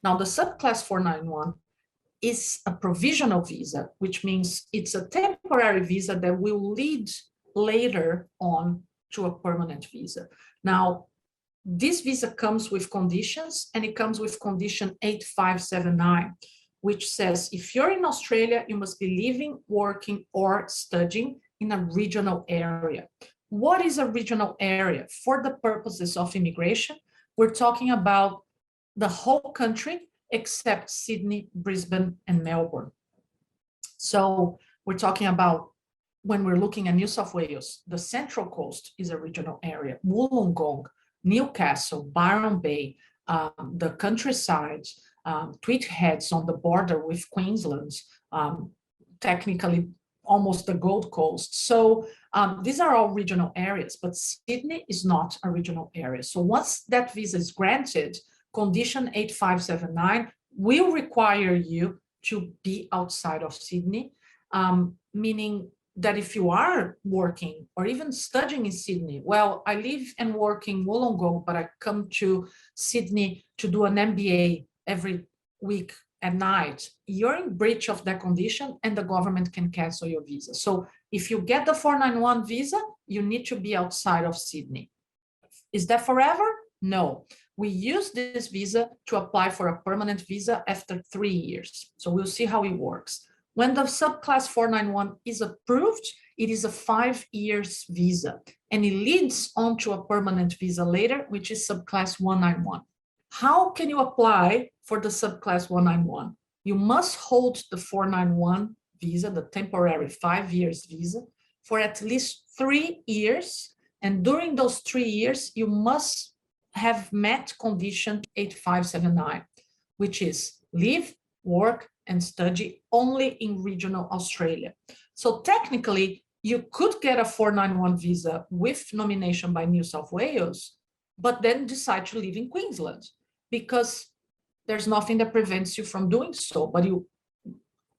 Now, the subclass 491 is a provisional visa, which means it's a temporary visa that will lead later on to a permanent visa. Now, this visa comes with conditions, and it comes with condition 8579, which says if you're in Australia, you must be living, working, or studying in a regional area. What is a regional area? For the purposes of immigration, we're talking about the whole country except Sydney, Brisbane, and Melbourne. So we're talking about, when we're looking at New South Wales, the Central Coast is a regional area, Wollongong, Newcastle, Byron Bay, the countryside, Tweed Heads on the border with Queensland, technically almost the Gold Coast. So these are all regional areas, but Sydney is not a regional area. So once that visa is granted, condition 8579 will require you to be outside of Sydney, meaning that if you are working or even studying in Sydney, well, I live and work in Wollongong, but I come to Sydney to do an MBA every week at night, you're in breach of that condition and the government can cancel your visa. So if you get the 491 visa, you need to be outside of Sydney. Is that forever? No. We use this visa to apply for a permanent visa after 3 years. So we'll see how it works. When the subclass 491 is approved, it is a 5 years visa, and it leads on to a permanent visa later, which is subclass 191. How can you apply for the subclass 191? You must hold the 491 visa, the temporary 5 years visa, for at least 3 years. And during those 3 years, you must have met condition 8579, which is live, work, and study only in regional Australia. So technically, you could get a 491 visa with nomination by New South Wales, but then decide to live in Queensland because there's nothing that prevents you from doing so, but you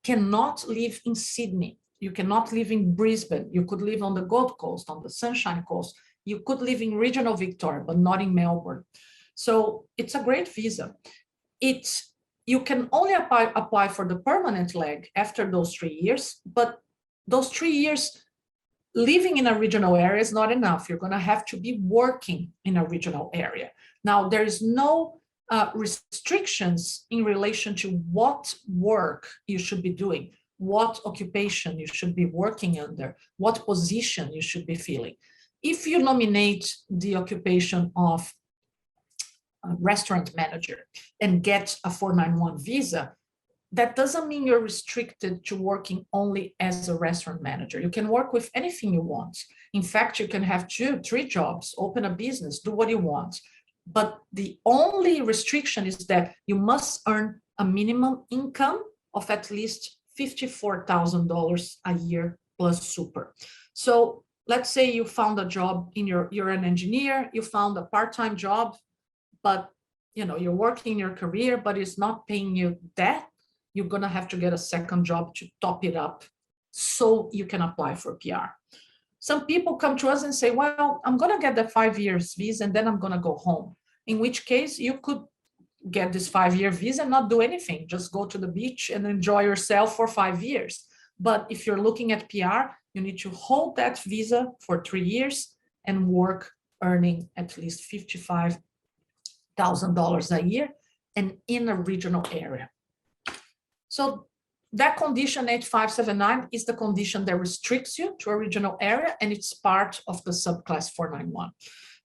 cannot live in Sydney. You cannot live in Brisbane. You could live on the Gold Coast, on the Sunshine Coast. You could live in regional Victoria, but not in Melbourne. So it's a great visa. You can only apply for the permanent leg after those 3 years, but those 3 years living in a regional area is not enough. You're going to have to be working in a regional area. Now, there is no restrictions in relation to what work you should be doing, what occupation you should be working under, what position you should be filling. If you nominate the occupation of a restaurant manager and get a 491 visa, that doesn't mean you're restricted to working only as a restaurant manager. You can work with anything you want. In fact, you can have 2, 3 jobs, open a business, do what you want. But the only restriction is that you must earn a minimum income of at least $54,000 a year plus super. So let's say you found a job you're an engineer, you found a part-time job, but you're working your career, but it's not paying you that. You're going to have to get a second job to top it up so you can apply for PR. Some people come to us and say, well, I'm going to get the 5 years visa and then I'm going to go home. In which case you could get this 5-year visa and not do anything, just go to the beach and enjoy yourself for 5 years. But if you're looking at PR, you need to hold that visa for 3 years and work earning at least $55,000 a year and in a regional area. So that condition 8579 is the condition that restricts you to a regional area, and it's part of the subclass 491.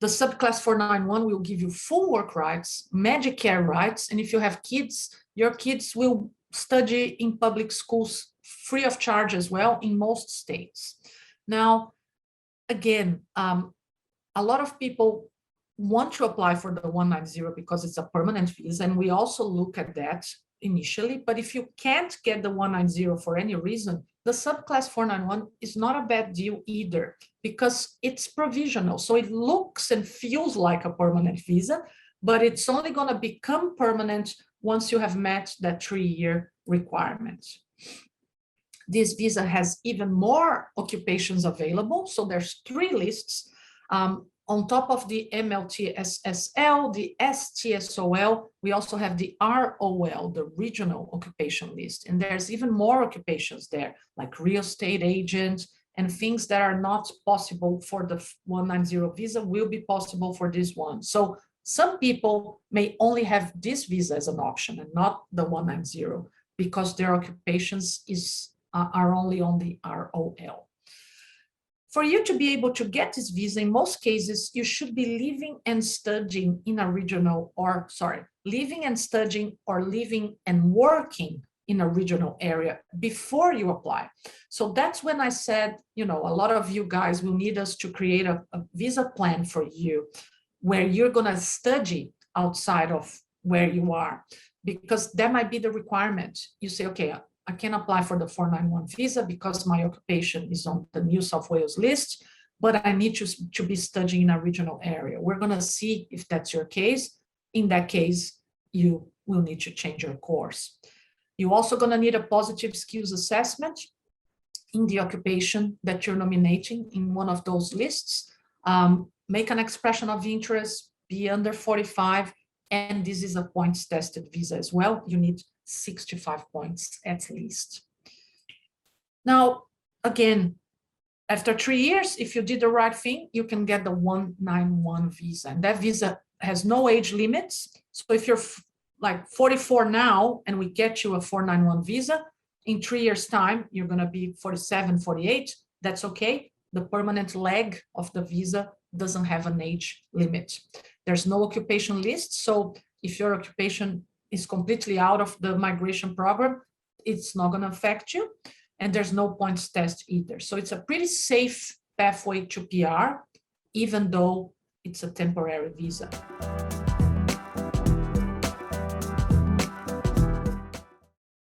The subclass 491 will give you full work rights, Medicare rights, and if you have kids, your kids will study in public schools free of charge as well in most states. Now, again, a lot of people want to apply for the 190 because it's a permanent visa, and we also look at that initially. But if you can't get the 190 for any reason, the subclass 491 is not a bad deal either, because it's provisional. So it looks and feels like a permanent visa, but it's only going to become permanent once you have met that 3-year requirement. This visa has even more occupations available. So there's 3 lists. on top of the MLTSSL, the STSOL, we also have the ROL, the regional occupation list. And there's even more occupations there, like real estate agent, and things that are not possible for the 190 visa will be possible for this one. So some people may only have this visa as an option and not the 190 because their occupations are only on the ROL. For you to be able to get this visa, in most cases, you should be living and studying in a regional, living and studying or living and working in a regional area before you apply. So that's when I said, a lot of you guys will need us to create a visa plan for you where you're gonna study outside of where you are, because that might be the requirement. You say, okay, I can apply for the 491 visa because my occupation is on the New South Wales list, but I need to be studying in a regional area. We're gonna see if that's your case. In that case, you will need to change your course. You're also gonna need a positive skills assessment in the occupation that you're nominating in one of those lists. Make an expression of interest, be under 45, and this is a points tested visa as well. You need 65 points at least. Now, again, after 3 years, if you did the right thing, you can get the 191 visa. And that visa has no age limits. So if you're like 44 now and we get you a 491 visa, in 3 years' time, you're going to be 47, 48. That's okay. The permanent leg of the visa doesn't have an age limit. There's no occupation list. So if your occupation is completely out of the migration program, it's not going to affect you. And there's no points test either. So it's a pretty safe pathway to PR, even though it's a temporary visa.